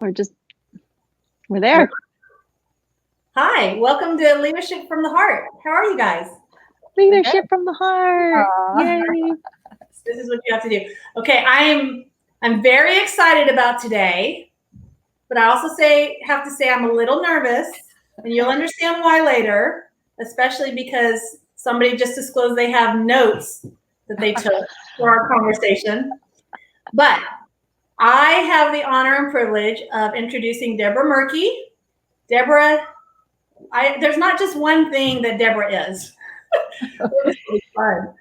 Or just, we're there. Hi, welcome to Leadership from the Heart. How are you guys? Leadership from the heart. Yay. This is what you have to do. Okay, I'm very excited about today, but I also have to say I'm a little nervous, and you'll understand why later, especially because somebody just disclosed they have notes that they took for our conversation. But I have the honor and privilege of introducing Debra Moerke. Debra, there's not just one thing that Debra is. This is fun.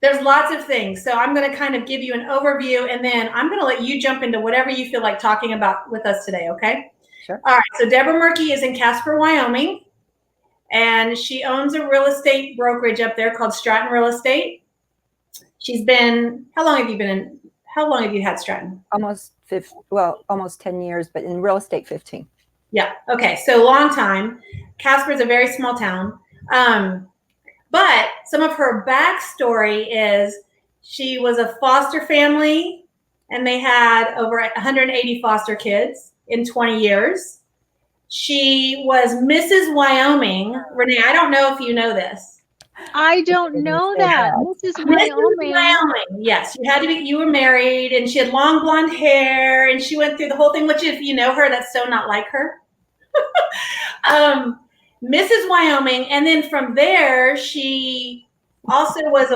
There's lots of things. So I'm going to kind of give you an overview, and then I'm going to let you jump into whatever you feel like talking about with us today, okay? Sure. All right, so Debra Moerke is in Casper, Wyoming, and she owns a real estate brokerage up there called Stratton Real Estate. How long have you had Stratton? Almost 10 years, but in real estate, 15. Yeah, okay, so long time. Casper is a very small town. But some of her backstory is she was a foster family, and they had over 180 foster kids in 20 years. She was Mrs. Wyoming. Renee, I don't know if you know this. I don't know that. Mrs. Wyoming. Yes, you were married, and she had long blonde hair, and she went through the whole thing, which if you know her, that's so not like her. Mrs. Wyoming, and then from there, she also was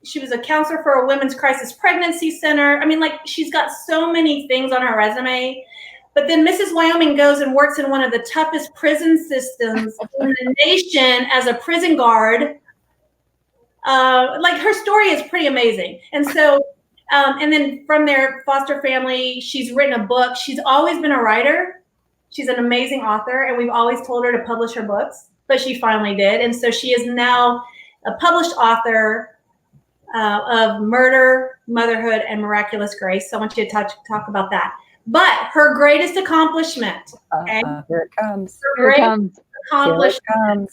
she was a counselor for a women's crisis pregnancy center. I mean, like, she's got so many things on her resume. But then Mrs. Wyoming goes and works in one of the toughest prison systems in the nation as a prison guard. Like, her story is pretty amazing. And so, and then from their foster family, she's written a book. She's always been a writer. She's an amazing author, and we've always told her to publish her books, but she finally did. And so she is now a published author of Murder, Motherhood, and Miraculous Grace. So I want you to talk about that. But her greatest accomplishment, okay? Here it comes. Her greatest accomplishment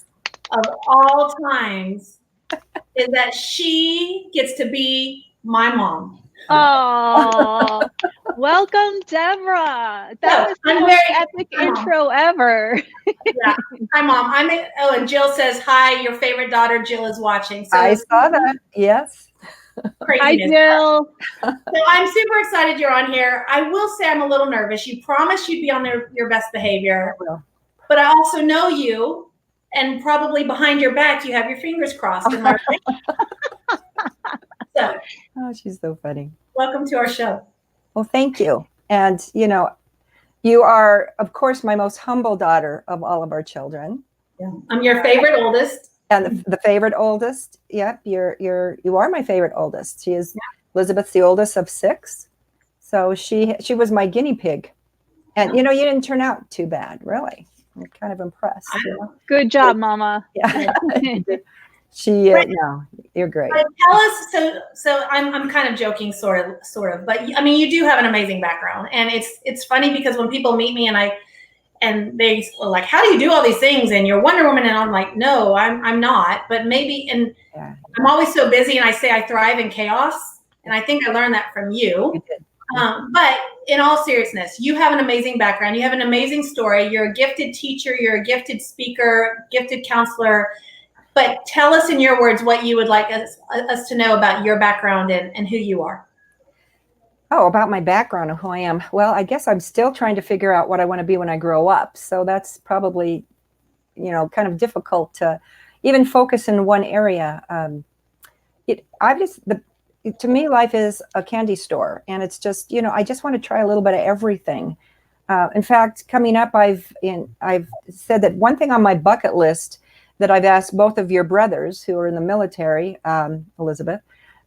of all times is that she gets to be my mom. Oh, welcome, Debra. That was the most epic intro ever. Yeah. Hi, Mom. And Jill says, hi, your favorite daughter, Jill, is watching. So I saw that. Yes. Hi, Jill. So I'm super excited you're on here. I will say I'm a little nervous. You promised you'd be on your best behavior. But I also know you, and probably behind your back, you have your fingers crossed. Oh, she's so funny. Welcome to our show. Well, thank you. And, you are, of course, my most humble daughter of all of our children. Yeah. I'm your favorite oldest. And the favorite oldest. Yep. You are my favorite oldest. She is Elizabeth's the oldest of 6. So she was my guinea pig. And, you didn't turn out too bad, really. I'm kind of impressed. Good job, Mama. Yeah. No, you're great. Tell us. So I'm kind of joking, sort of, but I mean, you do have an amazing background, and it's funny because when people meet me and they are like, how do you do all these things? And you're Wonder Woman, and I'm like, no, I'm not. But maybe, and I'm always so busy, and I say I thrive in chaos, and I think I learned that from you. You did. But in all seriousness, you have an amazing background. You have an amazing story. You're a gifted teacher. You're a gifted speaker, gifted counselor. But tell us in your words what you would like us to know about your background and who you are. Oh, about my background and who I am. Well, I guess I'm still trying to figure out what I want to be when I grow up. So that's probably, kind of difficult to even focus in one area. To me, life is a candy store, and it's just, I just want to try a little bit of everything. In fact, coming up, I've said that one thing on my bucket list that I've asked both of your brothers who are in the military, Elizabeth,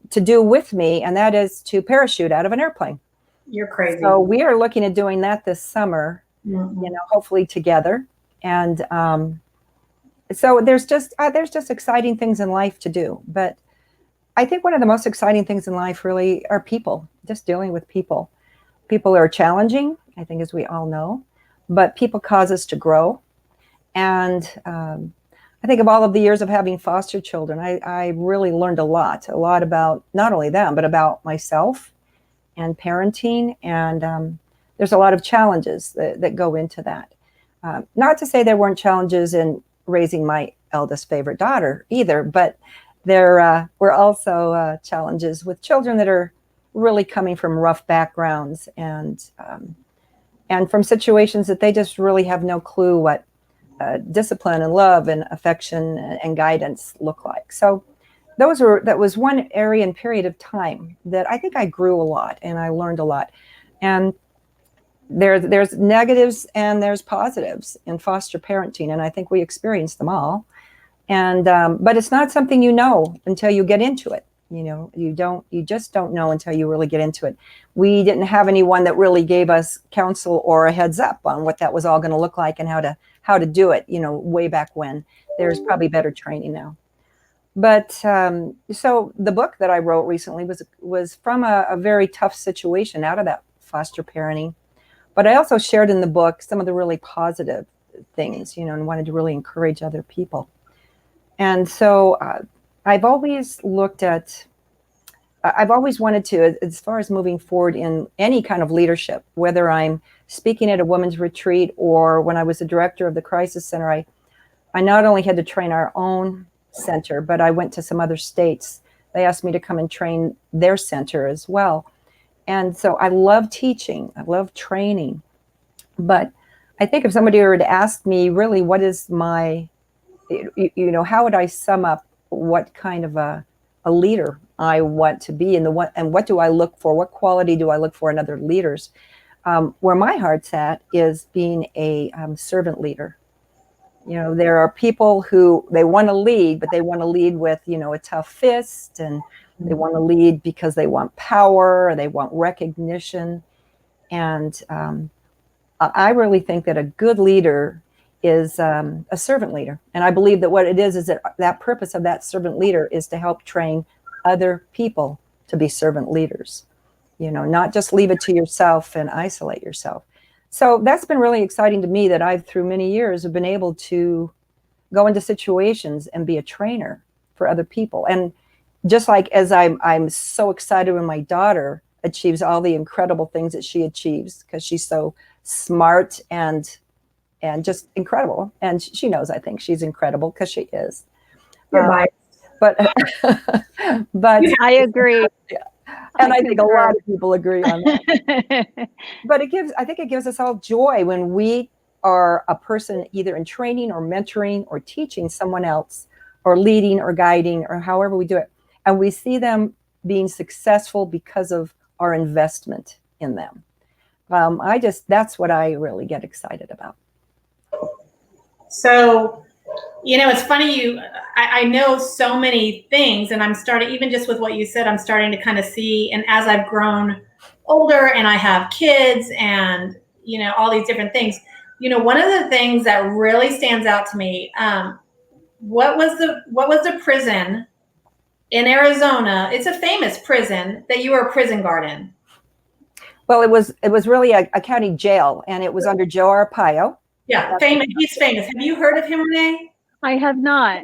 to do with me, and that is to parachute out of an airplane. You're crazy. So we are looking at doing that this summer, hopefully together. And so there's just exciting things in life to do. But I think one of the most exciting things in life really are people, just dealing with people. People are challenging, I think, as we all know, but people cause us to grow. And I think of all of the years of having foster children, I really learned a lot about not only them, but about myself and parenting. And there's a lot of challenges that go into that. Not to say there weren't challenges in raising my eldest favorite daughter either, but there were also challenges with children that are really coming from rough backgrounds and from situations that they just really have no clue what discipline and love and affection and guidance look like. So that was one area and period of time that I think I grew a lot and I learned a lot. And there's negatives and there's positives in foster parenting, and I think we experienced them all. And but it's not something you know until you get into it. You just don't know until you really get into it. We didn't have anyone that really gave us counsel or a heads up on what that was all going to look like and how to do it, way back when. There's probably better training now. But so the book that I wrote recently was from a very tough situation out of that foster parenting. But I also shared in the book some of the really positive things, and wanted to really encourage other people. And so I've always wanted to, as far as moving forward in any kind of leadership, whether I'm speaking at a women's retreat or when I was the director of the crisis center, I not only had to train our own center, but I went to some other states. They asked me to come and train their center as well. And so I love teaching, I love training. But I think if somebody were to ask me really what is my, how would I sum up what kind of a leader I want to be and what do I look for? What quality do I look for in other leaders? Where my heart's at is being a servant leader. There are people who they want to lead, but they want to lead with, a tough fist, and they want to lead because they want power or they want recognition. And I really think that a good leader is a servant leader. And I believe that what it is that purpose of that servant leader is to help train other people to be servant leaders, not just leave it to yourself and isolate yourself. So that's been really exciting to me that I've, through many years, have been able to go into situations and be a trainer for other people. And just like as I'm so excited when my daughter achieves all the incredible things that she achieves because she's so smart and just incredible. And she knows, I think she's incredible because she is. You're right. But I agree. Yeah. And I think a lot of people agree on that. But I think it gives us all joy when we are a person either in training or mentoring or teaching someone else or leading or guiding or however we do it. And we see them being successful because of our investment in them. That's what I really get excited about. So, it's funny, I know so many things, and I'm starting, even just with what you said, I'm starting to kind of see, and as I've grown older and I have kids and, all these different things, one of the things that really stands out to me, what was the prison in Arizona? It's a famous prison that you were a prison guard in. Well, it was really a county jail, and it was under Joe Arpaio. Yeah, famous. He's famous. Have you heard of him, Renee? I have not.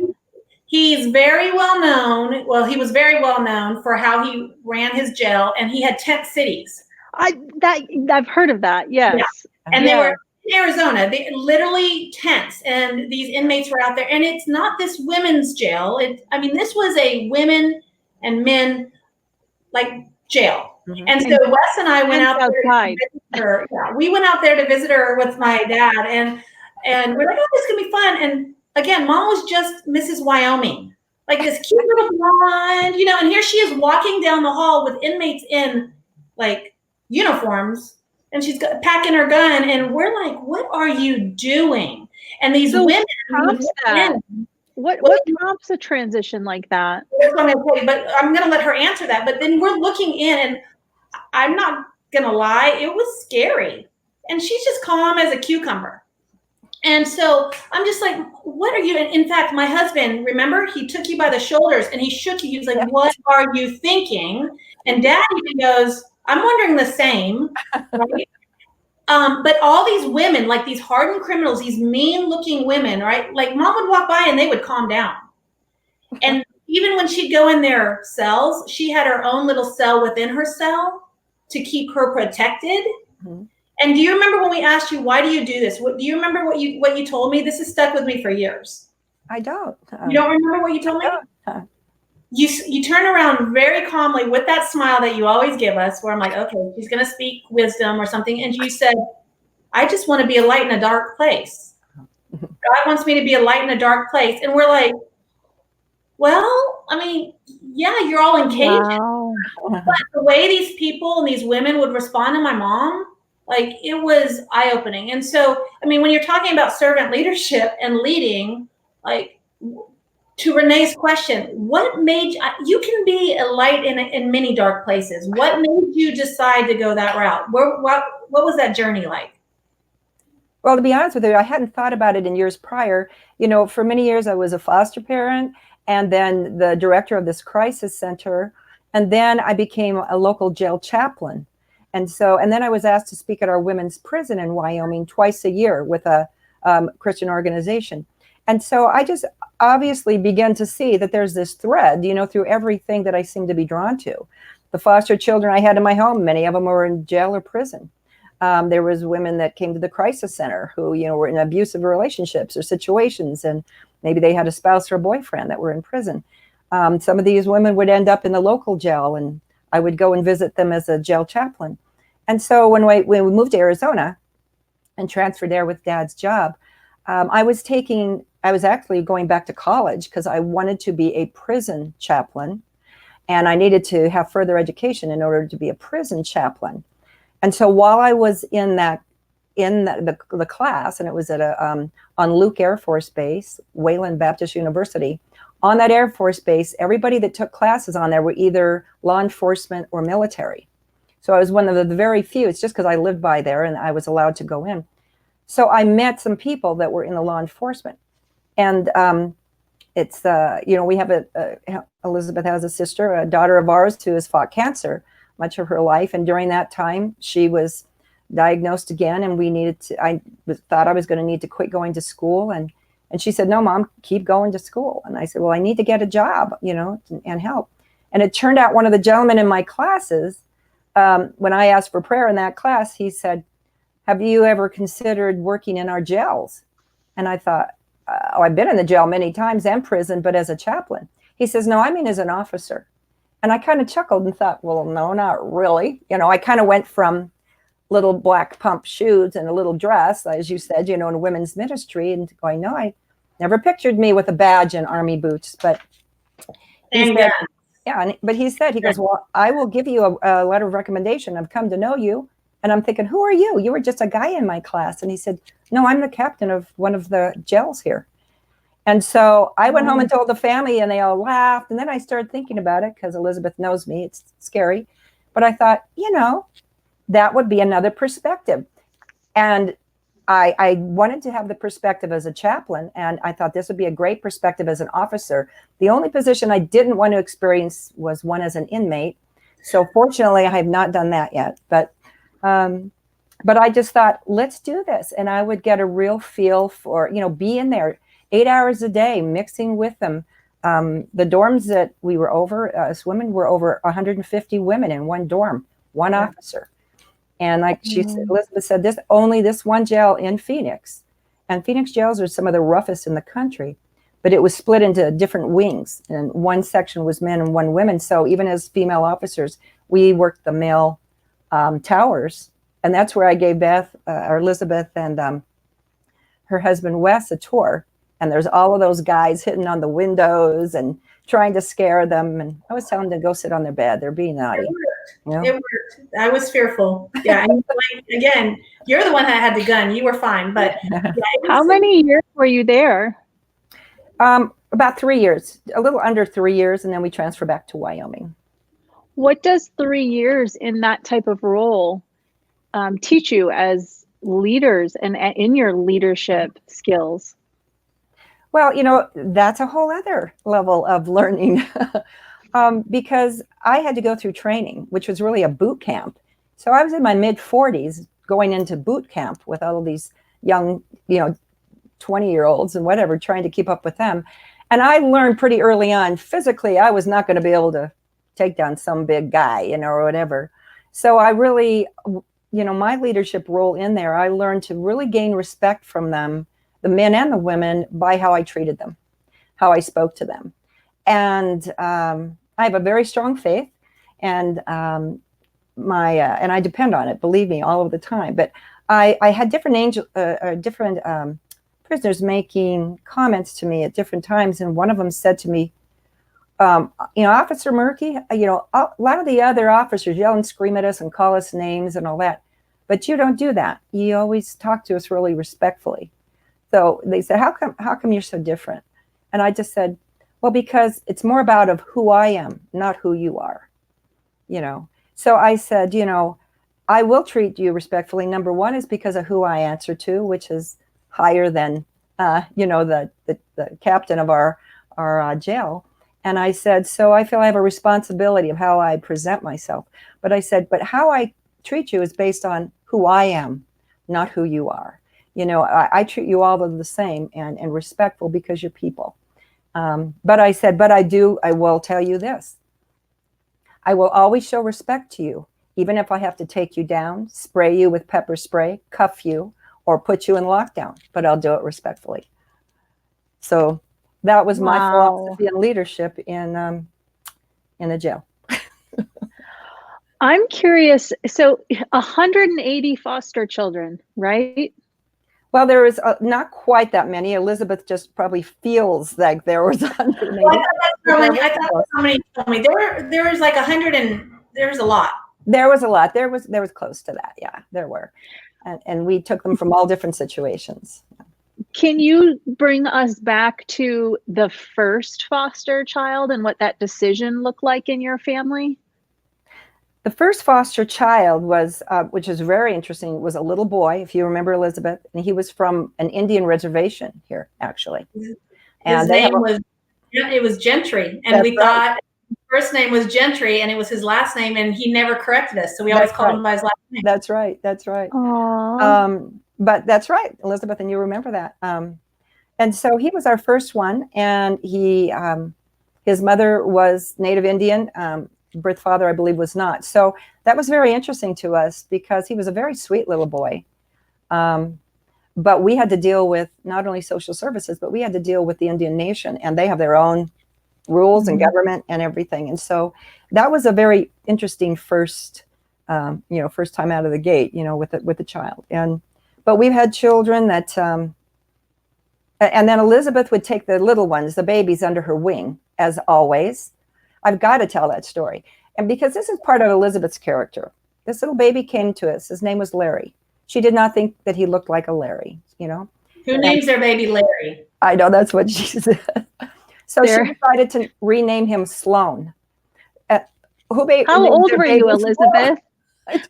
He's very well known. Well, he was very well known for how he ran his jail, and he had tent cities. I've heard of that. Yes. Yeah. And they were in Arizona. They literally tents, and these inmates were out there. And it's not this women's jail. This was a women and men jail. Mm-hmm. And so Wes and I went out there to visit her. Yeah, we went out there to visit her with my dad, and we're like, oh, this is gonna be fun. And again, Mom was just Mrs. Wyoming, like this cute little blonde, and here she is walking down the hall with inmates in uniforms, and she's packing her gun, and we're like, what are you doing? And these women. What prompts a transition like that? That's what I'm going to tell you, but I'm going to let her answer that. But then we're looking in, and I'm not going to lie, it was scary. And she's just calm as a cucumber. And so I'm just like, what are you? And in fact, my husband, remember, he took you by the shoulders and he shook you. He was like, what are you thinking? And Dad even goes, I'm wondering the same. Right? But all these women, like these hardened criminals, these mean looking women, right? Like Mom would walk by and they would calm down. And even when she'd go in their cells, she had her own little cell within her cell to keep her protected. Mm-hmm. And do you remember when we asked you, why do you do this? Do you remember what you told me? This has stuck with me for years. I don't. You don't remember what you told me? You turn around very calmly with that smile that you always give us, where I'm like, okay, she's going to speak wisdom or something. And you said, I just want to be a light in a dark place. God wants me to be a light in a dark place. And we're like, well, I mean, yeah, you're all in cages. Wow. But the way these people and these women would respond to my mom, like, it was eye-opening. And so, I mean, when you're talking about servant leadership and leading, like, to Renee's question, what made you can be a light in many dark places. What made you decide to go that route? What was that journey like? Well, to be honest with you, I hadn't thought about it in years prior. You know, for many years I was a foster parent and then the director of this crisis center. And then I became a local jail chaplain. And then I was asked to speak at our women's prison in Wyoming twice a year with a Christian organization. And so I just obviously began to see that there's this thread, you know, through everything that I seem to be drawn to. The foster children I had in my home, many of them were in jail or prison. There was women that came to the crisis center who, you know, were in abusive relationships or situations, and maybe they had a spouse or a boyfriend that were in prison. Some of these women would end up in the local jail, and I would go and visit them as a jail chaplain. And so when we moved to Arizona and transferred there with Dad's job, I was actually going back to college because I wanted to be a prison chaplain, and I needed to have further education in order to be a prison chaplain. And so while I was in the class, and it was at on Luke Air Force Base, Wayland Baptist University, on that Air Force Base, everybody that took classes on there were either law enforcement or military. So I was one of the very few. It's just because I lived by there and I was allowed to go in. So I met some people that were in the law enforcement. And it's, you know, we have Elizabeth has a sister, a daughter of ours who has fought cancer much of her life. And during that time, she was diagnosed again, and I thought I was going to need to quit going to school. And she said, no, Mom, keep going to school. And I said, well, I need to get a job, you know, and help. And it turned out one of the gentlemen in my classes, when I asked for prayer in that class, he said, have you ever considered working in our jails? And I thought, I've been in the jail many times and prison, but as a chaplain. He says, no, I mean as an officer. And I kind of chuckled and thought, well, no, not really. You know, I kind of went from little black pump shoes and a little dress, as you said, you know, in women's ministry, and going, no, I never pictured me with a badge and army boots. But he said, he goes, well, I will give you a letter of recommendation. I've come to know you. And I'm thinking, who are you? You were just a guy in my class. And he said, no, I'm the captain of one of the jails here. And so I went home and told the family, and they all laughed. And then I started thinking about it because Elizabeth knows me. It's scary. But I thought, you know, that would be another perspective. And I wanted to have the perspective as a chaplain. And I thought this would be a great perspective as an officer. The only position I didn't want to experience was one as an inmate. So fortunately, I have not done that yet. But I just thought, let's do this. And I would get a real feel for, you know, be in there 8 hours a day, mixing with them. The dorms that we were over, us women were over 150 women in one dorm, one officer. And like Elizabeth said, this one jail in Phoenix. And Phoenix jails are some of the roughest in the country. But it was split into different wings. And one section was men and one women. So even as female officers, we worked the male towers. And that's where I gave Elizabeth and her husband Wes a tour. And there's all of those guys hitting on the windows and trying to scare them. And I was telling them to go sit on their bed. They're being naughty. You know? It worked. I was fearful. Yeah. And again, you're the one that had the gun. You were fine. But how many years were you there? About 3 years, a little under 3 years. And then we transferred back to Wyoming. What does 3 years in that type of role teach you as leaders and in your leadership skills? Well, you know, that's a whole other level of learning because I had to go through training, which was really a boot camp. So I was in my mid 40s going into boot camp with all of these young, you know, 20-year-olds and whatever, trying to keep up with them. And I learned pretty early on, physically, I was not going to be able to take down some big guy, you know, or whatever. So I really, you my leadership role in there, I learned to really gain respect from them, the men and the women, by how I treated them, how I spoke to them. And I have a very strong faith, and and I depend on it, believe me, all of the time. But I had different prisoners making comments to me at different times, and one of them said to me, Officer Moerke, a lot of the other officers yell and scream at us and call us names and all that, but you don't do that. You always talk to us really respectfully. So they said, how come you're so different? And I just said, well, because it's more about of who I am, not who you are, So I said, I will treat you respectfully. Number one is because of who I answer to, which is higher than, the captain of our jail. And I said, so I feel I have a responsibility of how I present myself. But I said, but how I treat you is based on who I am, not who you are. I treat you all the same and respectful because you're people. But I said, I will tell you this. I will always show respect to you, even if I have to take you down, spray you with pepper spray, cuff you, or put you in lockdown, but I'll do it respectfully. So that was my philosophy and leadership in the jail. I'm curious. So 180 foster children, right? Well, there was not quite that many. Elizabeth just probably feels like there was 180. Well, I thought somebody told me there was like 100, and there was a lot. There was a lot. There was close to that. Yeah, there were. And we took them from all different situations. Can you bring us back to the first foster child and what that decision looked like in your family? The first foster child was, which is very interesting, was a little boy, if you remember Elizabeth, and he was from an Indian reservation here, actually. And his name was Gentry, and we thought his first name was Gentry, and it was his last name, and he never corrected us, so we always called him by his last name. That's right. But that's right, Elizabeth, and you remember that. And so he was our first one, and his mother was Native Indian. Birth father, I believe, was not. So that was very interesting to us because he was a very sweet little boy. But we had to deal with not only social services, but we had to deal with the Indian nation, and they have their own rules and government and everything. And so that was a very interesting first time out of the gate, with the child. But we've had children that, and then Elizabeth would take the little ones, the babies, under her wing, as always. I've got to tell that story. And because this is part of Elizabeth's character. This little baby came to us. His name was Larry. She did not think that he looked like a Larry, Who names their baby Larry? I know, that's what she said. So she decided to rename him Sloan. How old were you, Elizabeth?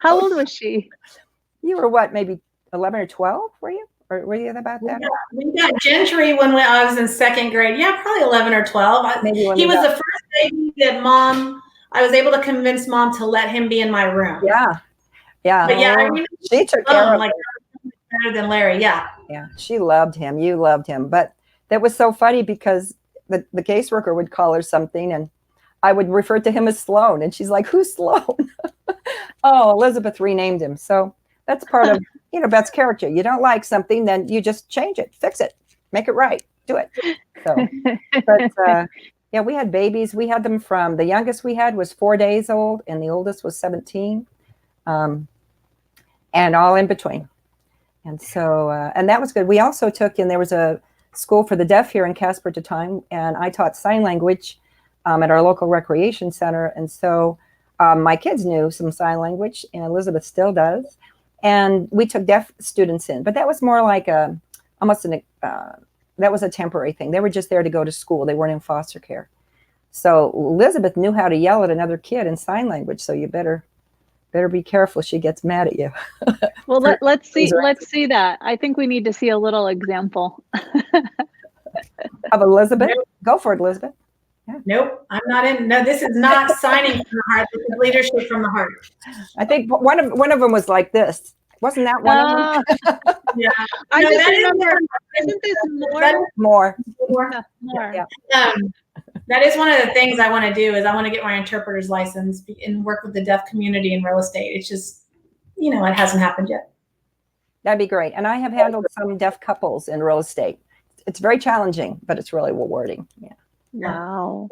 How old was she? You were what, maybe 11 or 12, were you? Or were you about that? We got Gentry when I was in second grade. Yeah, probably 11 or 12. He was the first baby that I was able to convince Mom to let him be in my room. Yeah. But yeah, she took care of him. Better than Larry, yeah. Yeah, she loved him. You loved him. But that was so funny because the caseworker would call her something, and I would refer to him as Sloan. And she's like, who's Sloan? Oh, Elizabeth renamed him. So that's part of Beth's character. You don't like something, then you just change it, fix it, make it right, do it. So, but yeah, we had babies. We had them from, the youngest we had was 4 days old, and the oldest was 17, and all in between. And so, and that was good. We also there was a school for the deaf here in Casper at the time, and I taught sign language at our local recreation center. And so my kids knew some sign language, and Elizabeth still does. And we took deaf students in, but that was more like that was a temporary thing. They were just there to go to school. They weren't in foster care. So Elizabeth knew how to yell at another kid in sign language. So you better be careful. She gets mad at you. Well, let's see that. I think we need to see a little example. Of Elizabeth? Nope. Go for it, Elizabeth. Yeah. Nope, I'm not in. No, this is not signing from the heart. This is leadership from the heart. I think one of them was like this. Wasn't that one of them? Yeah. I just remember. Isn't this more? Yeah. That is one of the things I want to do. Is I want to get my interpreter's license and work with the deaf community in real estate. It's just, it hasn't happened yet. That'd be great. And I have handled some deaf couples in real estate. It's very challenging, but it's really rewarding. Yeah. Wow.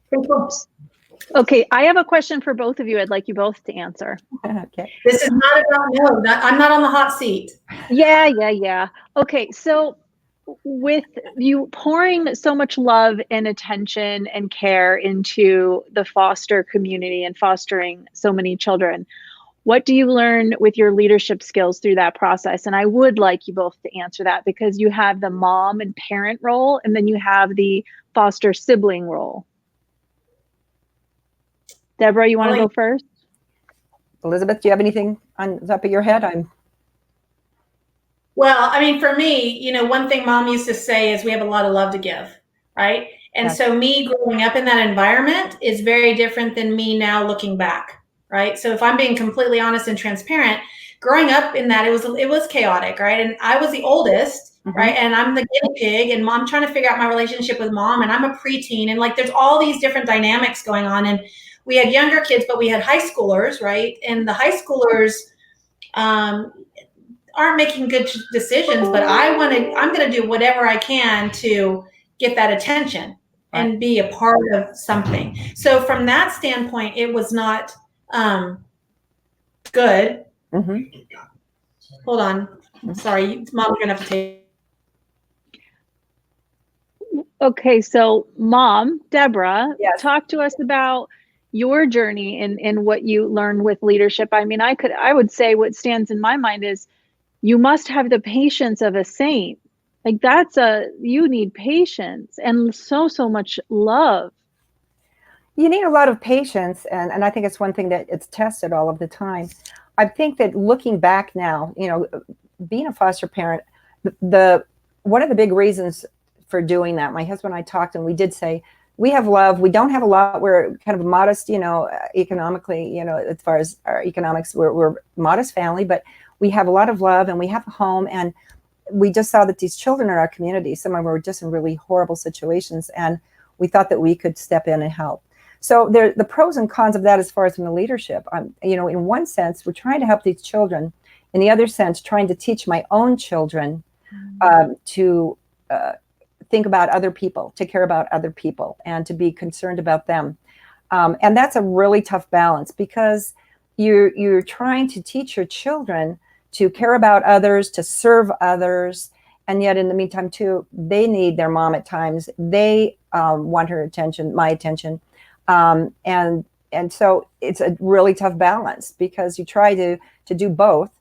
Pretty cool. Okay, I have a question for both of you. I'd like you both to answer. Okay. This is not about I'm not on the hot seat. Yeah. Okay, so with you pouring so much love and attention and care into the foster community and fostering so many children, what do you learn with your leadership skills through that process? And I would like you both to answer that, because you have the mom and parent role, and then you have the foster sibling role. Debra, you want to go first? Elizabeth, do you have anything on the top of your head? Well, I mean, for me, one thing mom used to say is we have a lot of love to give, right? And Yes. so me growing up in that environment is very different than me now looking back, right? So if I'm being completely honest and transparent, growing up in that, it was chaotic, right? And I was the oldest, right? And I'm the guinea pig, and mom trying to figure out my relationship with mom, and I'm a preteen, and like there's all these different dynamics going on. And we had younger kids, but we had high schoolers, right? And the high schoolers aren't making good decisions, but I'm going to do whatever I can to get that attention and be a part of something. So from that standpoint, it was not good. Hold on. Sorry, Mom's going to have to take. Okay, so Mom, Debra, Yes. talk to us about your journey and what you learned with leadership. I mean, I would say what stands in my mind is you must have the patience of a saint. Like you need patience and so much love. You need a lot of patience, and I think it's one thing that it's tested all of the time. I think that looking back now, being a foster parent, one of the big reasons for doing that, my husband and I talked, and we did say, we have love. We don't have a lot. We're kind of modest, economically, as far as our economics, we're a modest family, but we have a lot of love, and we have a home. And we just saw that these children in our community, some of them were just in really horrible situations, and we thought that we could step in and help. So the pros and cons of that, as far as in the leadership, in one sense, we're trying to help these children. In the other sense, trying to teach my own children to think about other people, to care about other people, and to be concerned about them. And that's a really tough balance, because you're trying to teach your children to care about others, to serve others. And yet in the meantime too, they need their mom at times. They want her attention, my attention. And so it's a really tough balance, because you try to do both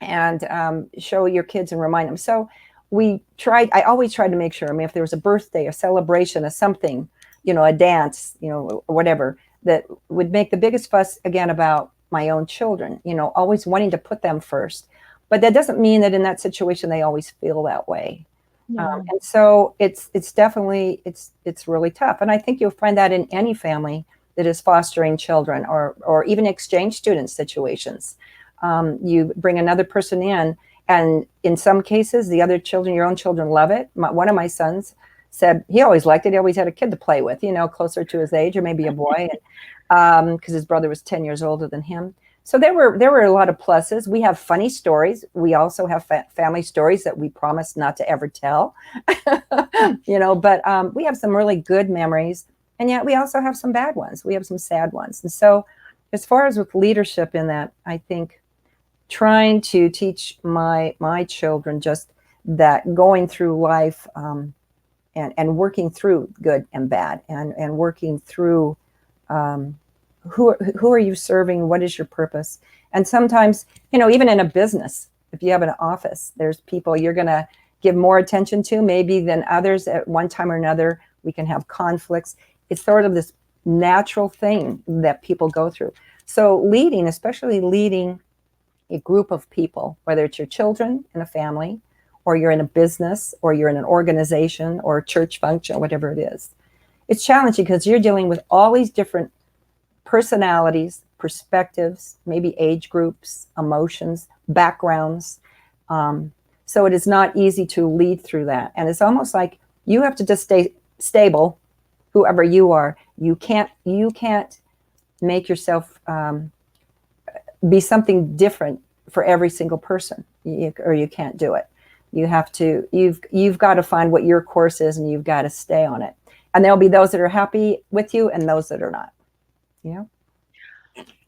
and show your kids and remind them. So I always tried to make sure, if there was a birthday, a celebration, a something, a dance, or whatever, that would make the biggest fuss again about my own children, always wanting to put them first. But that doesn't mean that in that situation, they always feel that way. Yeah. And so it's definitely, it's really tough. And I think you'll find that in any family that is fostering children, or even exchange student situations. You bring another person in, and in some cases, the other children, your own children, love it. One of my sons said he always liked it. He always had a kid to play with, closer to his age, or maybe a boy, because his brother was 10 years older than him. So there were a lot of pluses. We have funny stories. We also have family stories that we promise not to ever tell, but we have some really good memories. And yet we also have some bad ones. We have some sad ones. And so as far as with leadership in that, I think trying to teach my children just that going through life and working through good and bad, and working through who are you serving? What is your purpose? And sometimes, even in a business, if you have an office, there's people you're going to give more attention to maybe than others at one time or another. We can have conflicts. It's sort of this natural thing that people go through. So leading, especially leading a group of people, whether it's your children in a family, or you're in a business, or you're in an organization or a church function, whatever it is, it's challenging, because you're dealing with all these different personalities, perspectives, maybe age groups, emotions, backgrounds. So it is not easy to lead through that. And it's almost like you have to just stay stable, whoever you are. You can't make yourself be something different for every single person, or you can't do it. You've got to find what your course is, and you've got to stay on it. And there'll be those that are happy with you and those that are not, you know?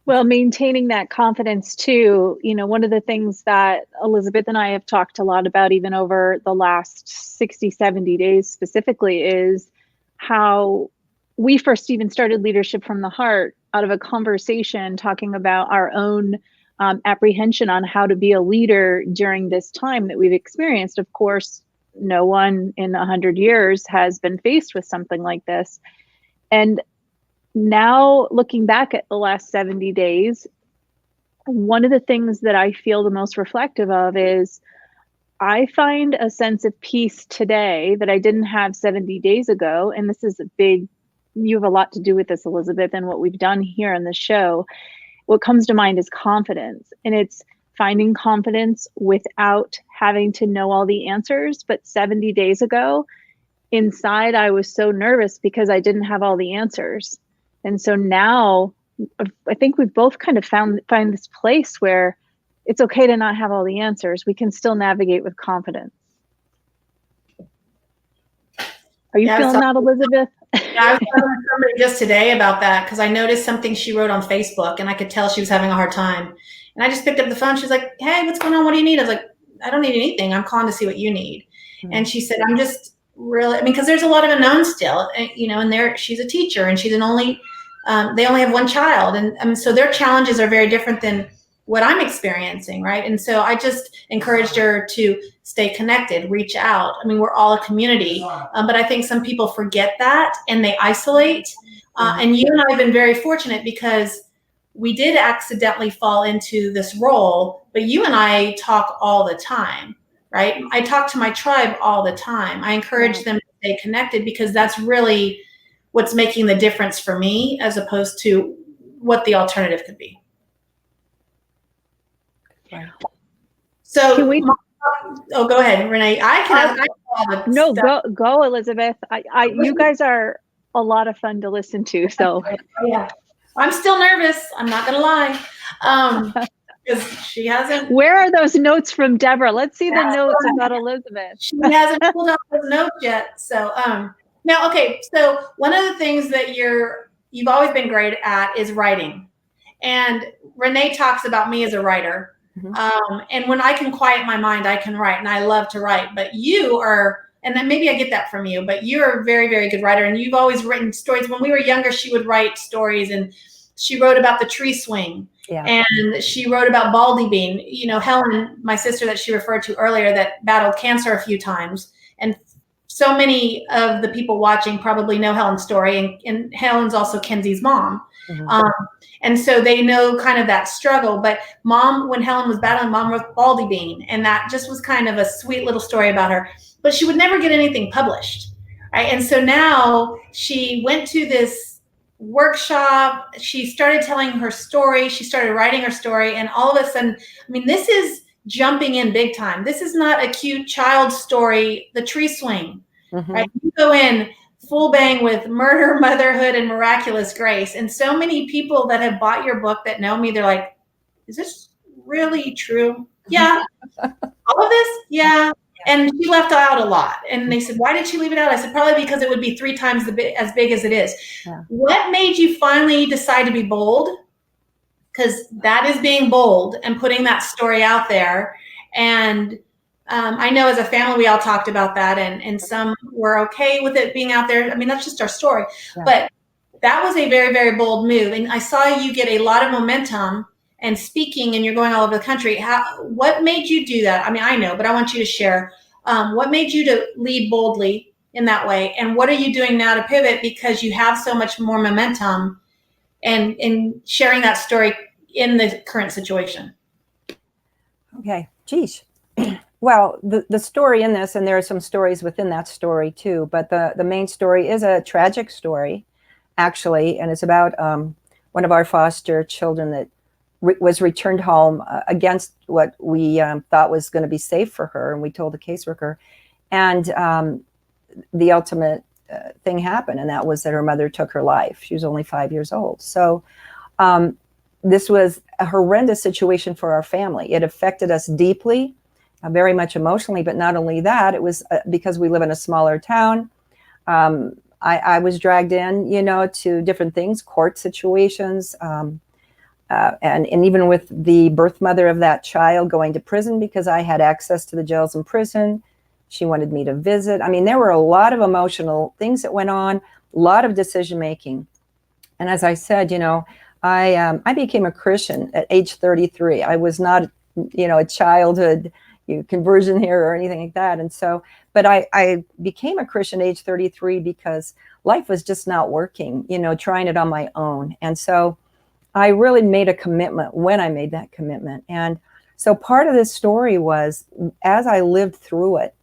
Well, maintaining that confidence too, one of the things that Elizabeth and I have talked a lot about, even over the last 60, 70 days specifically, is how we first even started Leadership from the Heart out of a conversation talking about our own apprehension on how to be a leader during this time that we've experienced. Of course, no one in 100 years has been faced with something like this. And now, looking back at the last 70 days, one of the things that I feel the most reflective of is I find a sense of peace today that I didn't have 70 days ago. And this is you have a lot to do with this, Elizabeth, and what we've done here on the show. What comes to mind is confidence. And it's finding confidence without having to know all the answers. But 70 days ago, inside, I was so nervous because I didn't have all the answers. And so now I think we've both kind of find this place where it's okay to not have all the answers. We can still navigate with confidence. Are you feeling that, Elizabeth? Yeah, I was talking to somebody just today about that because I noticed something she wrote on Facebook and I could tell she was having a hard time. And I just picked up the phone. She's like, hey, what's going on? What do you need? I was like, I don't need anything. I'm calling to see what you need. Mm-hmm. And she said, I'm just really, because there's a lot of unknowns still, and she's a teacher and she's they only have one child. And so their challenges are very different than what I'm experiencing, right? And so I just encouraged her to stay connected, reach out. I mean, we're all a community, but I think some people forget that and they isolate. And you and I have been very fortunate because we did accidentally fall into this role, but you and I talk all the time, right? I talk to my tribe all the time. I encourage them to stay connected because that's really what's making the difference for me as opposed to what the alternative could be. Right. So go ahead, Renee. No, go, Elizabeth. You guys are a lot of fun to listen to. So yeah, I'm still nervous. I'm not gonna lie, because she hasn't. Where are those notes from Debra? Let's see the notes about Elizabeth. She hasn't pulled out those notes yet. So now, okay. So one of the things that you've always been great at is writing, and Renee talks about me as a writer. Mm-hmm. And when I can quiet my mind, I can write, and I love to write. But you are, and then maybe I get that from you, but you're a very, very good writer, and you've always written stories. When we were younger, she would write stories, and she wrote about the tree swing, and she wrote about Baldy Bean. Helen, my sister that she referred to earlier, that battled cancer a few times, and so many of the people watching probably know Helen's story, and Helen's also Kenzie's mom. Mm-hmm. And so they know kind of that struggle. But Mom, when Helen was battling, Mom wrote Baldy Bean, and that just was kind of a sweet little story about her. But she would never get anything published, right? And so now she went to this workshop. She started telling her story. She started writing her story, and all of a sudden, I mean, this is jumping in big time. This is not a cute child story, the tree swing, mm-hmm. right? You go in full bang with murder, motherhood, and miraculous grace. And so many people that have bought your book that know me, they're like, is this really true? Yeah. All of this? Yeah. And she left out a lot. And they said, why did she leave it out? I said, probably because it would be 3 times as big as it is. Yeah. What made you finally decide to be bold? Because that is being bold and putting that story out there. And I know as a family, we all talked about that, and some were okay with it being out there. I mean, that's just our story. Yeah. But that was a very, very bold move. And I saw you get a lot of momentum and speaking, and you're going all over the country. What made you do that? I mean, I know, but I want you to share. What made you to lead boldly in that way? And what are you doing now to pivot because you have so much more momentum and sharing that story in the current situation? Okay, geez. Well, the story in this, and there are some stories within that story too, but the main story is a tragic story, actually, and it's about one of our foster children that was returned home against what we thought was going to be safe for her, and we told the caseworker, and the ultimate thing happened, and that was that her mother took her life. She was only 5 years old. So this was a horrendous situation for our family. It affected us deeply, very much emotionally, but not only that, it was because we live in a smaller town. I was dragged in, to different things, court situations, and even with the birth mother of that child going to prison because I had access to the jails in prison. She wanted me to visit. I mean, there were a lot of emotional things that went on, a lot of decision making. And as I said, I became a Christian at age 33. I was not, a childhood conversion here or anything like that. And so, but I became a Christian at age 33 because life was just not working, trying it on my own. And so I really made a commitment when I made that commitment. And so part of this story was as I lived through it,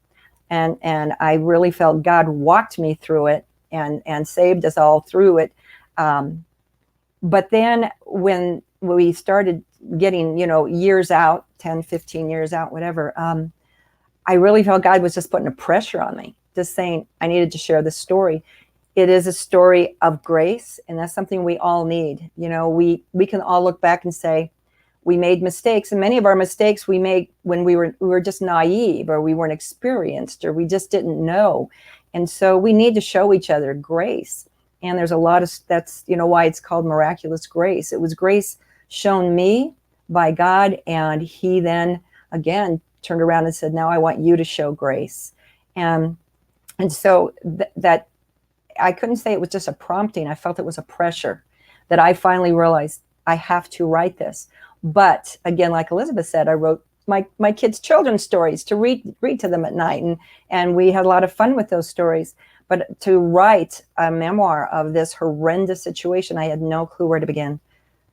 and I really felt God walked me through it and saved us all through it. But then when we started getting, years out, 10, 15 years out, whatever, I really felt God was just putting a pressure on me, just saying I needed to share this story. It is a story of grace, and that's something we all need. We can all look back and say, we made mistakes, and many of our mistakes we made when we were just naive, or we weren't experienced, or we just didn't know. And so we need to show each other grace. And there's a lot of, that's, why it's called miraculous grace. It was grace shown me by God. And he then again turned around and said, now I want you to show grace. And so that I couldn't say it was just a prompting. I felt it was a pressure that I finally realized I have to write this. But again, like Elizabeth said, I wrote my kids' children's stories to read to them at night. And we had a lot of fun with those stories. But to write a memoir of this horrendous situation, I had no clue where to begin.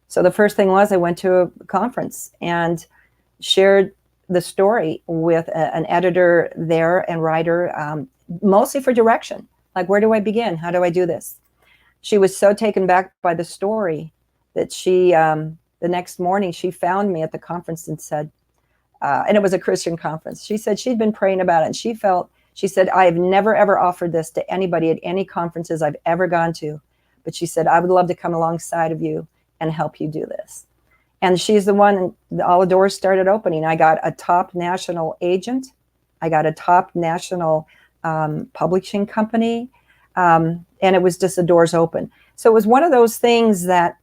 So the first thing was I went to a conference and shared the story with an editor there and writer, mostly for direction. Like, where do I begin? How do I do this? She was so taken back by the story that she, the next morning, she found me at the conference and said, and it was a Christian conference. She said she'd been praying about it, and she said, I have never, ever offered this to anybody at any conferences I've ever gone to. But she said, I would love to come alongside of you and help you do this. And she's the one, all the doors started opening. I got a top national agent. I got a top national publishing company. And it was just the doors open. So it was one of those things that,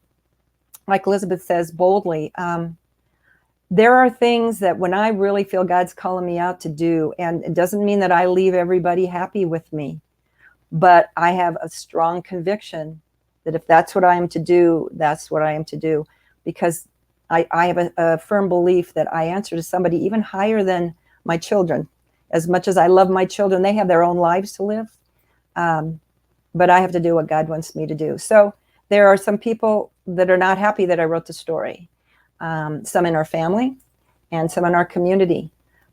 like Elizabeth says boldly, there are things that when I really feel God's calling me out to do, and it doesn't mean that I leave everybody happy with me, but I have a strong conviction that if that's what I am to do, that's what I am to do. Because I have a firm belief that I answer to somebody even higher than my children. As much as I love my children, they have their own lives to live. But I have to do what God wants me to do. So there are some people that are not happy that I wrote the story. Some in our family and some in our community.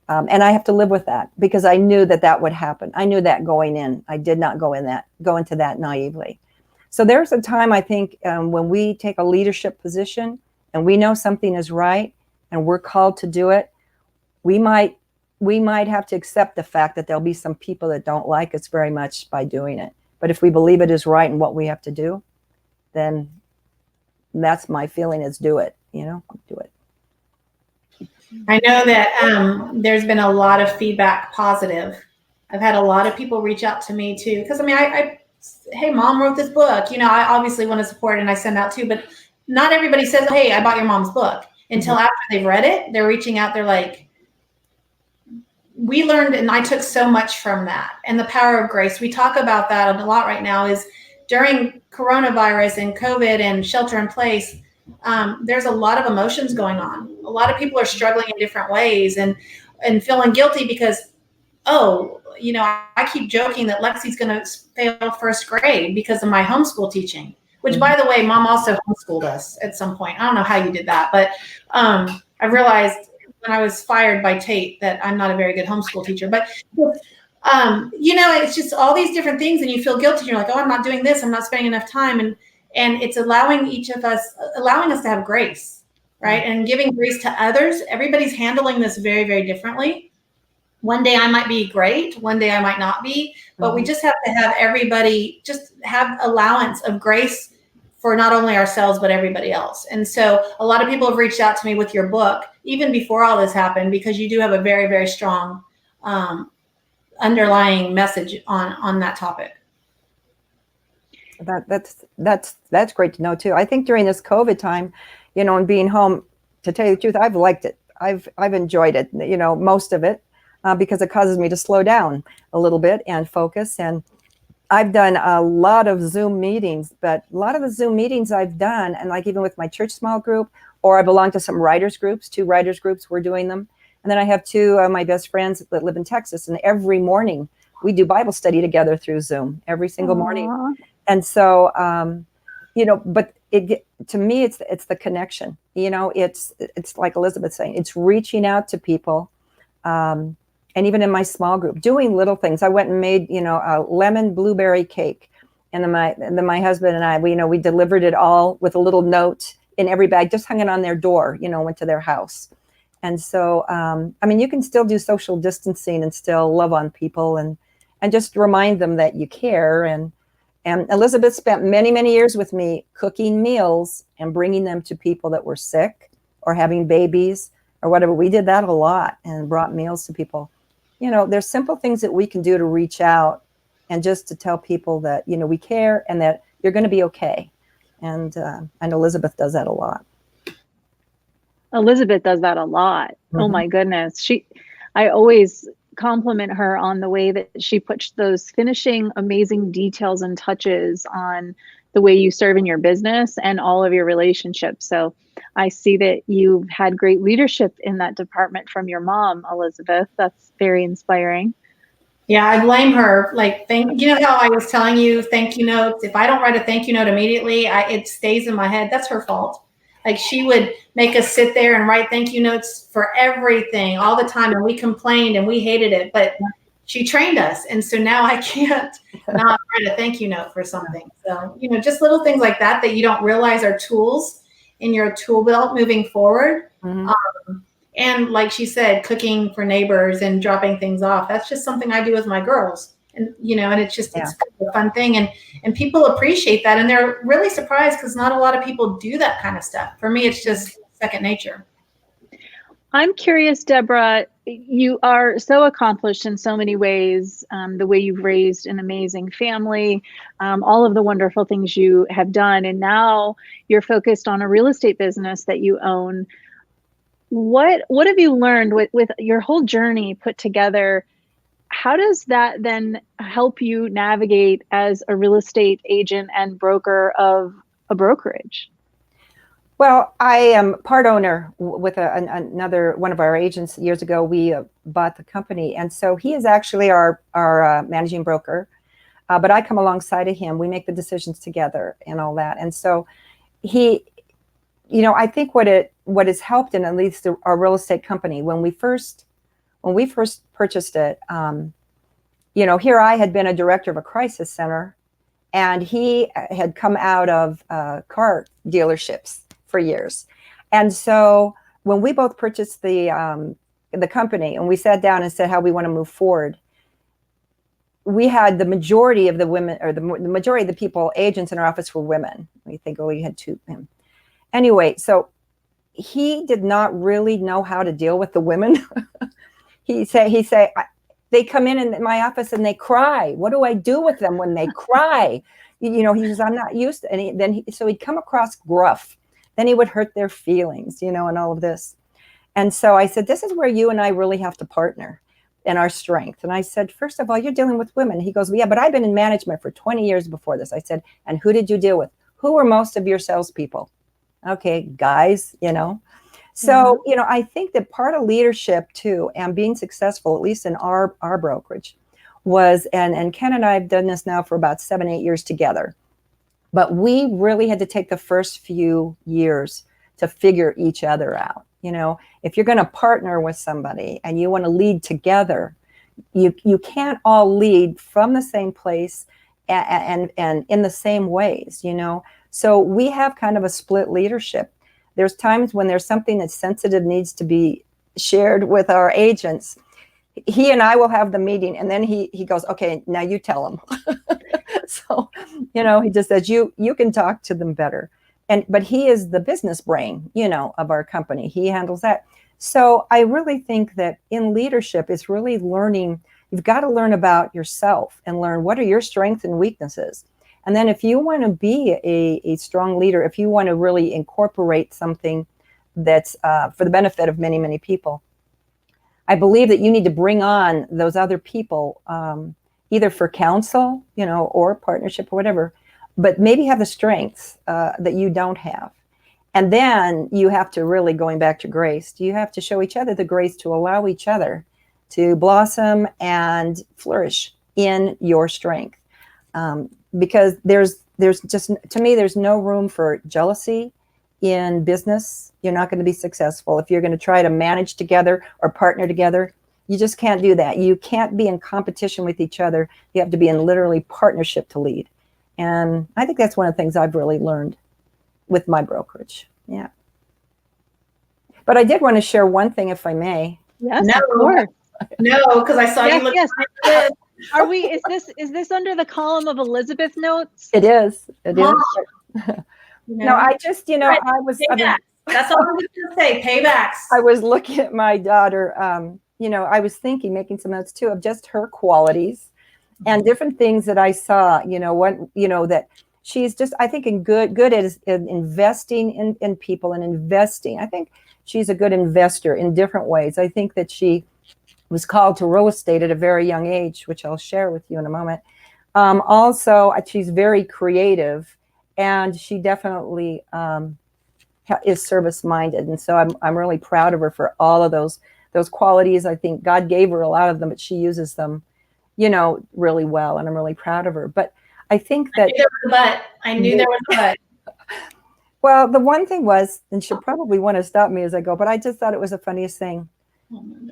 And I have to live with that because I knew that would happen. I knew that going in. I did not go into that naively. So there's a time, I think, when we take a leadership position and we know something is right and we're called to do it, we might have to accept the fact that there'll be some people that don't like us very much by doing it. But if we believe it is right and what we have to do, then that's my feeling is do it. Do it. I know that there's been a lot of feedback positive. I've had a lot of people reach out to me too, because I hey, mom wrote this book. I obviously want to support it and I send out too, but not everybody says, hey, I bought your mom's book until after they've read it. They're reaching out. They're like, we learned, and I took so much from that, and the power of grace. We talk about that a lot right now is during coronavirus and COVID and shelter in place. There's a lot of emotions going on. A lot of people are struggling in different ways and feeling guilty because, I keep joking that Lexi's going to fail first grade because of my homeschool teaching, which by the way, mom also homeschooled us at some point. I don't know how you did that, but I realized when I was fired by Tate that I'm not a very good homeschool teacher, but it's just all these different things and you feel guilty. You're like, oh, I'm not doing this. I'm not spending enough time. And it's allowing us to have grace, right? And giving grace to others. Everybody's handling this very, very differently. One day I might be great. One day I might not be. But we just have to have everybody just have allowance of grace for not only ourselves, but everybody else. And so a lot of people have reached out to me with your book, even before all this happened, because you do have a very, very strong underlying message on that topic. That's great to know too. I think during this COVID time, and being home, to tell you the truth, I've liked it. I've enjoyed it, most of it, because it causes me to slow down a little bit and focus. And I've done a lot of Zoom meetings, but a lot of the Zoom meetings I've done, and like even with my church small group, or I belong to some writers groups, 2 writers groups, we're doing them. And then I have 2 of my best friends that live in Texas, and every morning we do Bible study together through Zoom every single morning. And so, but to me, it's the connection. It's like Elizabeth saying, it's reaching out to people. And even in my small group, doing little things. I went and made, a lemon blueberry cake. And then my husband and I, we delivered it all with a little note in every bag, just hung it on their door, went to their house. And so, you can still do social distancing and still love on people and just remind them that you care. And Elizabeth spent many, many years with me cooking meals and bringing them to people that were sick or having babies or whatever. We did that a lot and brought meals to people. There's simple things that we can do to reach out and just to tell people that, we care and that you're going to be okay. And Elizabeth does that a lot. Elizabeth does that a lot. Mm-hmm. Oh my goodness. I always compliment her on the way that she puts those finishing amazing details and touches on the way you serve in your business and all of your relationships. So I see that you've had great leadership in that department from your mom, Elizabeth. That's very inspiring. Yeah, I blame her. Like, how I was telling you thank you notes. If I don't write a thank you note immediately, it stays in my head. That's her fault. Like, she would make us sit there and write thank you notes for everything all the time. And we complained and we hated it, but she trained us. And so now I can't not write a thank you note for something. So, just little things like that you don't realize are tools in your tool belt moving forward. Mm-hmm. And like she said, cooking for neighbors and dropping things off. That's just something I do with my girls. And, and it's just, it's a fun thing. And people appreciate that. And they're really surprised because not a lot of people do that kind of stuff. For me, it's just second nature. I'm curious, Debra, you are so accomplished in so many ways, the way you've raised an amazing family, all of the wonderful things you have done. And now you're focused on a real estate business that you own. What have you learned with your whole journey put together? How does that then help you navigate as a real estate agent and broker of a brokerage? Well, I am part owner with another one of our agents. Years ago, we bought the company. And so he is actually our managing broker. But I come alongside of him. We make the decisions together and all that. And so he, I think what has helped in at least our real estate company, when we first purchased it, here I had been a director of a crisis center, and he had come out of car dealerships for years. And so when we both purchased the company and we sat down and said how we want to move forward, we had the majority of the women, or the majority of the people, agents in our office were women. We think we had 2. Anyway, so he did not really know how to deal with the women. He say, they come in my office and they cry. What do I do with them when they cry? He says, I'm not used to it. So he'd come across gruff. Then he would hurt their feelings, and all of this. And so I said, this is where you and I really have to partner in our strength. And I said, first of all, you're dealing with women. He goes, well, yeah, but I've been in management for 20 years before this. I said, and who did you deal with? Who were most of your salespeople? Okay, guys, So, I think that part of leadership too, and being successful, at least in our brokerage, was, and Ken and I have done this now for about 7-8 years together, but we really had to take the first few years to figure each other out. If you're going to partner with somebody and you want to lead together, you can't all lead from the same place and in the same ways, So we have kind of a split leadership. There's times when there's something that's sensitive needs to be shared with our agents. he and I will have the meeting, and then he goes, okay, now you tell him. So, he just says, you can talk to them better. But he is the business brain, of our company. He handles that. So I really think that in leadership, it's really learning. You've got to learn about yourself and learn what are your strengths and weaknesses. And then if you want to be a strong leader, if you want to really incorporate something that's for the benefit of many, many people, I believe that you need to bring on those other people, either for counsel, or partnership or whatever, but maybe have the strengths that you don't have. And then you have to really, going back to grace, you have to show each other the grace to allow each other to blossom and flourish in your strength. Because there's just, to me, there's no room for jealousy in business. You're not going to be successful if you're going to try to manage together or partner together. You just can't do that. You can't be in competition with each other. You have to be in literally partnership to lead. And I think that's one of the things I've really learned with my brokerage. Yeah. But I did want to share one thing, if I may. Yes, of course. No, because I saw you look. Yes. Are we? Is this under the column of Elizabeth notes? It is. It is. No, I just, I was. That's all I'm going to say. Paybacks. I was looking at my daughter. I was thinking, making some notes too, of just her qualities and different things that I saw. That she's just, I think, good at investing in people and investing. I think she's a good investor in different ways. I think that she was called to real estate at a very young age, which I'll share with you in a moment. Also, she's very creative, and she definitely is service-minded. And so I'm really proud of her for all of those qualities. I think God gave her a lot of them, but she uses them, really well. And I'm really proud of her. But I think that I knew there was a but. Well, the one thing was, and she'll probably want to stop me as I go, but I just thought it was the funniest thing.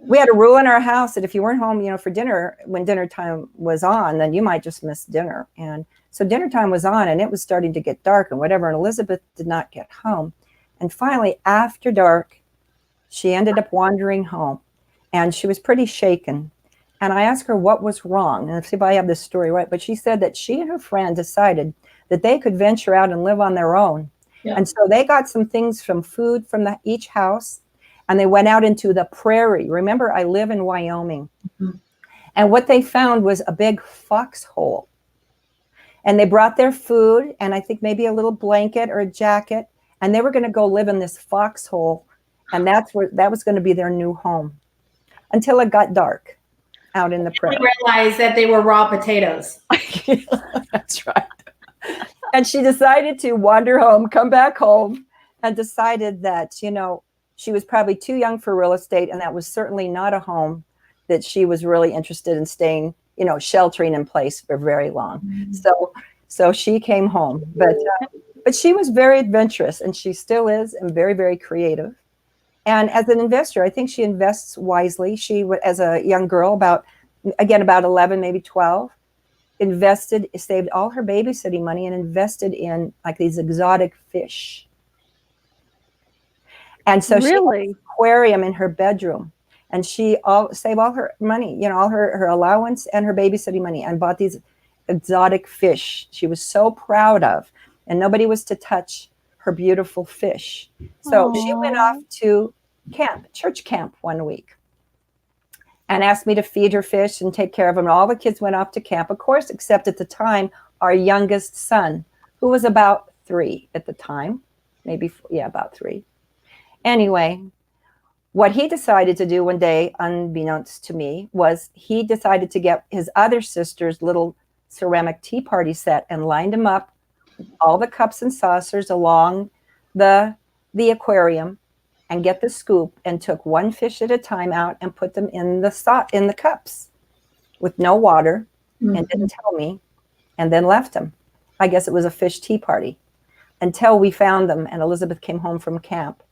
We had a rule in our house that if you weren't home, for dinner, when dinner time was on, then you might just miss dinner. And so dinner time was on, and it was starting to get dark and whatever. And Elizabeth did not get home. And finally, after dark, she ended up wandering home, and she was pretty shaken. And I asked her what was wrong. And let's see if I have this story right. But she said that she and her friend decided that they could venture out and live on their own. Yeah. And so they got some things from food from each house, and they went out into the prairie. Remember, I live in Wyoming. Mm-hmm. And what they found was a big foxhole. And they brought their food and I think maybe a little blanket or a jacket, and they were going to go live in this foxhole. And that was going to be their new home until it got dark out in the prairie. They realized that they were raw potatoes. That's right. And she decided to wander home, come back home, and decided that, she was probably too young for real estate, and that was certainly not a home that she was really interested in staying, sheltering in place for very long. Mm-hmm. So she came home, but she was very adventurous, and she still is, and very, very creative. And as an investor, I think she invests wisely. She, as a young girl, about 11, maybe 12, saved all her babysitting money and invested in like these exotic fish. And so she had an aquarium in her bedroom, and she saved all her money, all her allowance and her babysitting money, and bought these exotic fish she was so proud of, and nobody was to touch her beautiful fish. So she went off to church camp one week, and asked me to feed her fish and take care of them. And all the kids went off to camp, of course, except at the time, our youngest son, who was about 3 at the time, about 3. Anyway, what he decided to do one day, unbeknownst to me, was he decided to get his other sister's little ceramic tea party set and lined them up, all the cups and saucers along the aquarium, and get the scoop, and took one fish at a time out and put them in the cups with no water, mm-hmm. and didn't tell me, and then left them. I guess it was a fish tea party until we found them, and Elizabeth came home from camp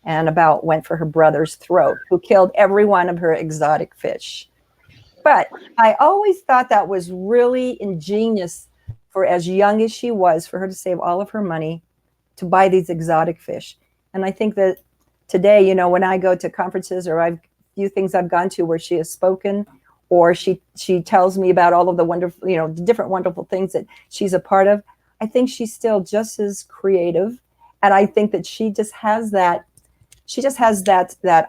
and went for her brother's throat, who killed every one of her exotic fish. But I always thought that was really ingenious for as young as she was, for her to save all of her money to buy these exotic fish. And I think that today, when I go to conferences or I've few things I've gone to where she has spoken, or she tells me about all of the wonderful, the different wonderful things that she's a part of, I think she's still just as creative. And I think that she just has that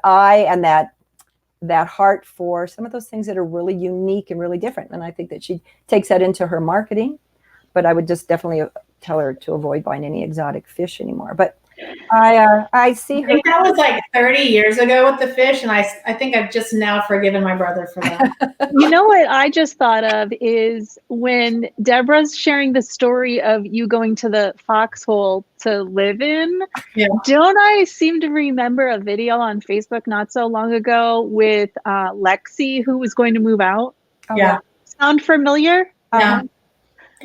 eye and that heart for some of those things that are really unique and really different. And I think that she takes that into her marketing. But I would just definitely tell her to avoid buying any exotic fish anymore. But I see her. I think that was like 30 years ago with the fish, and I think I've just now forgiven my brother for that. You know what I just thought of is when Debra's sharing the story of you going to the foxhole to live in. Yeah. Don't I seem to remember a video on Facebook not so long ago with Lexi, who was going to move out? Oh, Yeah. Sound familiar? Yeah.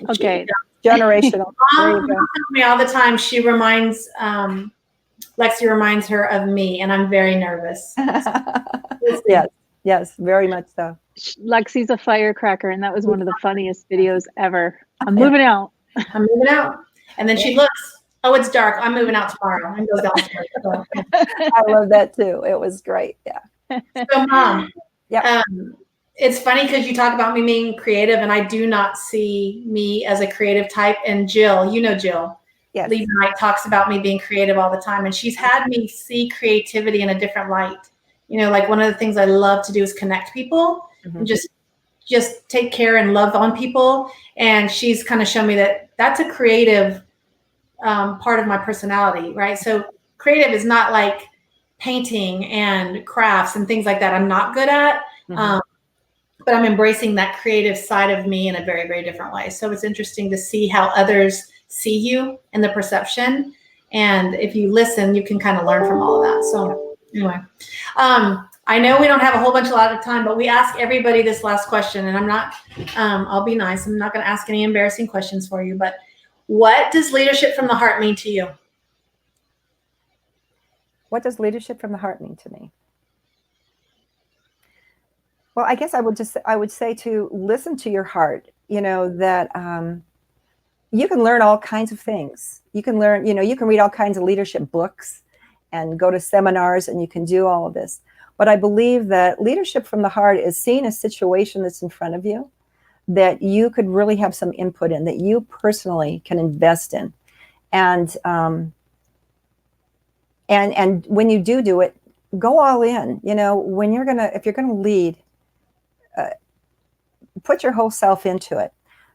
Okay. Generational. Mom tells me all the time. She reminds Lexi reminds her of me, and I'm very nervous. Yes, very much so. Lexi's a firecracker, and that was one of the funniest videos ever. I'm moving out. I'm moving out, and then she looks. Oh, it's dark. I'm moving out tomorrow, and goes downstairs. I love that too. It was great. Yeah. So, Mom. Yeah. It's funny because you talk about me being creative, and I do not see me as a creative type. And Jill, Jill, yes. Lee Knight talks about me being creative all the time, and she's had me see creativity in a different light. Like one of the things I love to do is connect people and just take care and love on people. And she's kind of shown me that that's a creative part of my personality, right? So creative is not like painting and crafts and things like that. I'm not good at. But I'm embracing that creative side of me in a very, very different way. So it's interesting to see how others see you and the perception. And if you listen, you can kind of learn from all of that. So anyway, I know we don't have a lot of time, but we ask everybody this last question, and I'll be nice. I'm not going to ask any embarrassing questions for you, but what does leadership from the heart mean to you? What does leadership from the heart mean to me? Well, I guess I would say to listen to your heart, that you can learn all kinds of things. You can learn, you can read all kinds of leadership books and go to seminars, and you can do all of this. But I believe that leadership from the heart is seeing a situation that's in front of you that you could really have some input in, that you personally can invest in. And when you do it, go all in. If you're gonna lead, put your whole self into it.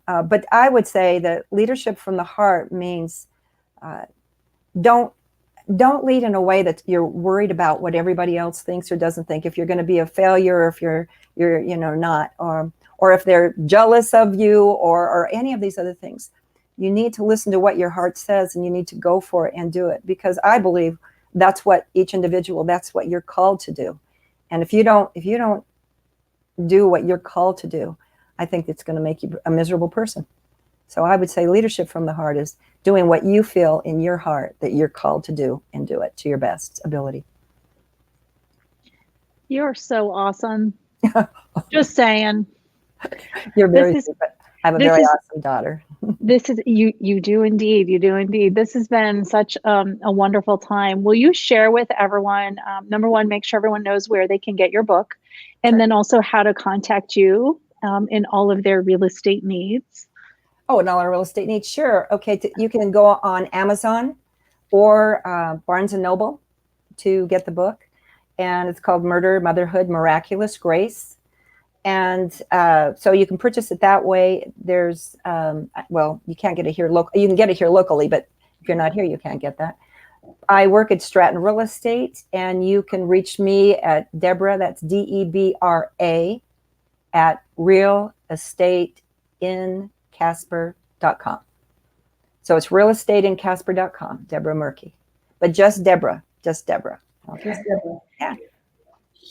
But I would say that leadership from the heart means don't lead in a way that you're worried about what everybody else thinks or doesn't think. If you're going to be a failure, or if you're not, or if they're jealous of you, or any of these other things, you need to listen to what your heart says, and you need to go for it and do it, because I believe that's what that's what you're called to do. And if you don't do what you're called to do, I think it's going to make you a miserable person. So I would say leadership from the heart is doing what you feel in your heart that you're called to do, and do it to your best ability. You're so awesome. Just saying. You're very sweet. I have a very awesome daughter. This is you do indeed. You do indeed. This has been such a wonderful time. Will you share with everyone, number one, make sure everyone knows where they can get your book, and then also how to contact you in all of their real estate needs? Oh, and all our real estate needs? Sure. Okay. You can go on Amazon or Barnes & Noble to get the book. And it's called Motherhood, Miraculous, Grace. And so you can purchase it that way. There's, you can't get it here locally. You can get it here locally, but if you're not here, you can't get that. I work at Stratton Real Estate, and you can reach me at Debra, that's Debra, at realestateincasper.com. So it's realestateincasper.com, Debra Moerke. But just Debra. Okay. Just Debra. Yeah.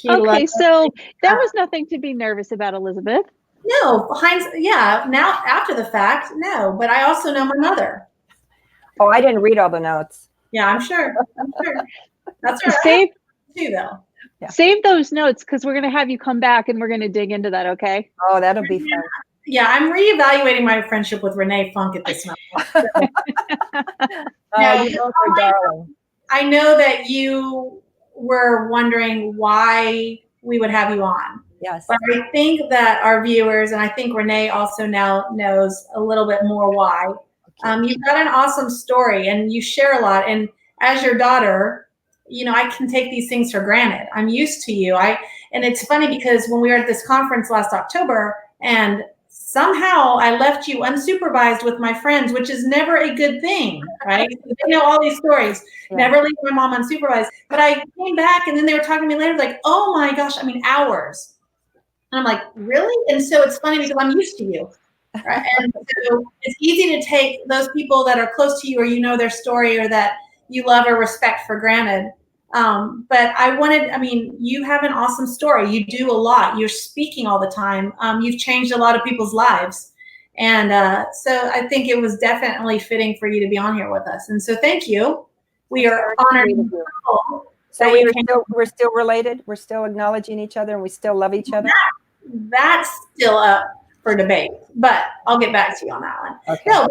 Okay, so there was nothing to be nervous about, Elizabeth. No, now after the fact, no. But I also know my mother. Oh, I didn't read all the notes. Yeah, I'm sure. That's right. Save too, though. Yeah. Save those notes, because we're going to have you come back and we're going to dig into that, okay? Oh, that'll be fun. Yeah, I'm reevaluating my friendship with Renee Funk at this moment. You both are darling. I know that you were wondering why we would have you on. Yes. But I think that our viewers, and I think Renee also now knows a little bit more why. You've got an awesome story and you share a lot. And as your daughter, you know, I can take these things for granted. I'm used to you. And it's funny because when we were at this conference last October and somehow I left you unsupervised with my friends, which is never a good thing, right? They know all these stories. Yeah. Never leave my mom unsupervised. But I came back and then they were talking to me later like, oh my gosh, I mean, hours. And I'm like, really? And so it's funny because I'm used to you. Right? And so it's easy to take those people that are close to you or you know their story or that you love or respect for granted. But I mean, you have an awesome story. You do a lot. You're speaking all the time. You've changed a lot of people's lives. And so I think it was definitely fitting for you to be on here with us. And so thank you. We are honored. So we're still related. We're still acknowledging each other and we still love each other. That's still up for debate, but I'll get back to you on that one. Okay. No,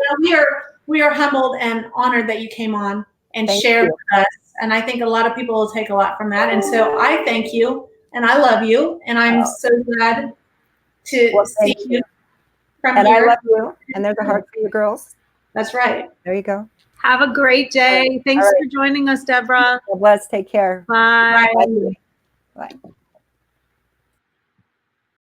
we are humbled and honored that you came on and shared with us. And I think a lot of people will take a lot from that. And so I thank you and I love you. And I'm so glad to see you from and here. I love you. And there's a heart for you girls. That's right. There you go. Have a great day. Thanks for joining us, Debra. God bless. Take care. Bye. Bye. Bye.